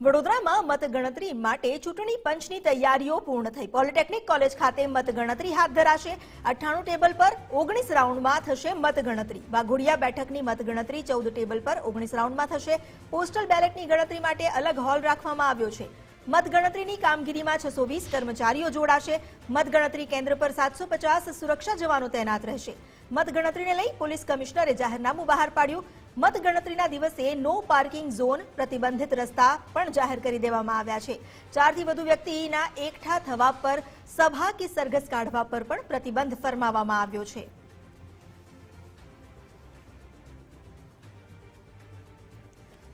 વડોદરામાં મતગણતરી માટે ચૂંટણી પંચની તૈયારીઓ પૂર્ણ થઈ। પોલિટેકનિક કોલેજ ખાતે મતગણતરી હાથ ધરાશે। 98 ટેબલ પર 19 રાઉન્ડમાં થશે મતગણતરી। વાઘોડિયા બેઠકની મતગણતરી 14 ટેબલ પર 19 રાઉન્ડમાં થશે। પોસ્ટલ બેલેટની ગણતરી માટે અલગ હોલ રાખવામાં આવ્યો છે। मतगणतरीनी कामगीरीमां 620 कर्मचारीओ जोड़ाशे। मतगणतरी केन्द्र पर 750 सुरक्षा जवानो तैनात रहेशे। मतगणतरीने लई पोलीस कमिश्नरे जाहेरनामું बहार पाड्युं। मतगणतरीना दिवसे नो पार्किंग झोन, प्रतिबंधित रस्ता पण जाहेर करी देवामां આવ્યા છે। 4 થી વધુ વ્યક્તિના એકઠા થવા પર, સભા કે સરઘસ કાઢવા પર પણ પ્રતિબંધ ફરમાવવામાં આવ્યો છે।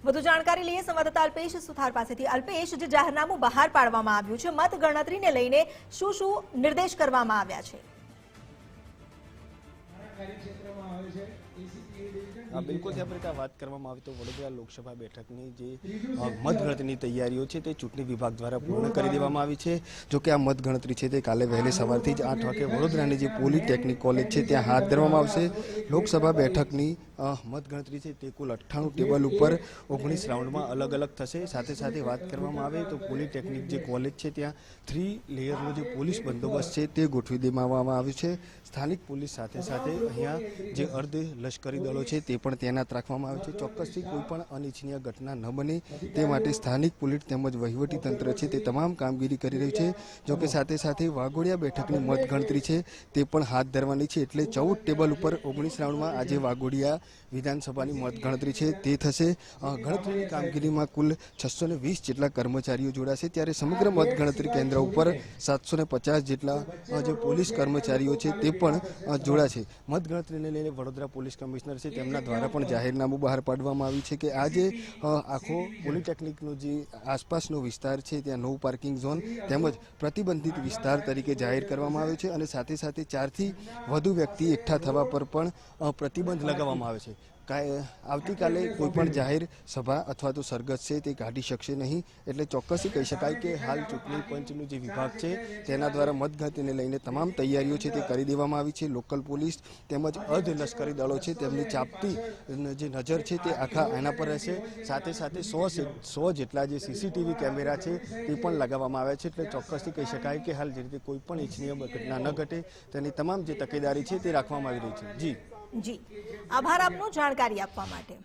વધુ જાણકારી લઈએ સંવાદદાતા અલ્પેશ સુથાર પાસેથી। અલ્પેશ, જે જાહેરનામું બહાર પાડવામાં આવ્યું છે, મતગણતરીને લઈને શું નિર્દેશ કરવામાં આવ્યા છે? बिल्कुल त्या प्रकार बात કરવામાં આવે તો વડોદરા લોકસભા બેઠકની જે મતગણતરીની તૈયારીઓ છે તે ચૂંટણી વિભાગ દ્વારા પૂર્ણ કરી દેવામાં આવી છે। જો કે આ મતગણતરી છે તે કાલે વહેલી સવારથી જ 8 વાગે વડોદરાની જે પોલિટેકનિક કોલેજ છે ત્યાં હાથ ધરવામાં આવશે। લોકસભા બેઠકની મતગણતરી છે તે કુલ 98 ટેબલ ઉપર 19 રાઉન્ડમાં અલગ અલગ થશે। સાથે સાથે વાત કરવામાં આવે તો પોલિટેકનિક જે કોલેજ છે ત્યાં 3 લેયરનો જે પોલીસ બંદોબસ્ત છે તે ગોઠવી દેવામાં આવ્યો છે। સ્થાનિક પોલીસ સાથે સાથે અહીંયા જે અર્ધ લશ્કરી દળો છે તે પણ તૈનાત રાખવામાં આવે છે। ચોક્કસથી કોઈ પણ અનિચ્છનીય ઘટના ન બને તે માટે સ્થાનિક પોલીસ તેમજ વહીવટી તંત્ર છે તે તમામ કામગીરી કરી રહ્યું છે। જો કે સાથે સાથે વાઘોડિયા બેઠકની મતગણતરી છે તે પણ હાથ ધરવાની છે। એટલે 14 ટેબલ ઉપર 19 રાઉન્ડમાં આજે વાઘોડિયા વિધાનસભાની મતગણતરી છે તે થશે। ગણતરીની કામગીરીમાં કુલ 620 જેટલા કર્મચારીઓ જોડાશે, ત્યારે સમગ્ર મતગણતરી કેન્દ્ર ઉપર 750 જેટલા જે પોલીસ કર્મચારીઓ છે તે પણ જોડાશે। મતગણતરીને લઈને વડોદરા પોલીસ કમિશનર છે તેમના દ્વારા પણ જાહેરનામું બહાર પાડવામાં આવ્યું છે કે આજે આખો પોલિટેકનિકનો જે આસપાસનો વિસ્તાર છે ત્યાં નો પાર્કિંગ ઝોન તેમજ પ્રતિબંધિત વિસ્તાર તરીકે જાહેર કરવામાં આવ્યો છે અને સાથે સાથે 4 થી વધુ વ્યક્તિ એકઠા થવા પર પણ પ્રતિબંધ લગાવવામાં આવે છે। આવતીકાલે કોઈપણ જાહેર સભા અથવા તો સરઘસ છે તે કાઢી શકશે નહીં। એટલે ચોક્કસથી કહી શકાય કે હાલ ચૂંટણી પંચનું જે વિભાગ છે તેના દ્વારા મતગણતરીને લઈને તમામ તૈયારીઓ છે તે કરી દેવામાં આવી છે। લોકલ પોલીસ તેમજ અર્ધ લશ્કરી દળો છે તેમની ચાપતી જે નજર છે તે આખા એના પર રહેશે। સાથે સાથે 100 જેટલા જે સીસીટીવી કેમેરા છે તે પણ લગાવવામાં આવ્યા છે। એટલે ચોક્કસથી કહી શકાય કે હાલ જે રીતે કોઈ પણ ઇચ્છનીય ઘટના ન ઘટે તેની તમામ જે તકેદારી છે તે રાખવામાં આવી રહી છે। જી આભાર આપનો જાણકારી આપવા માટે।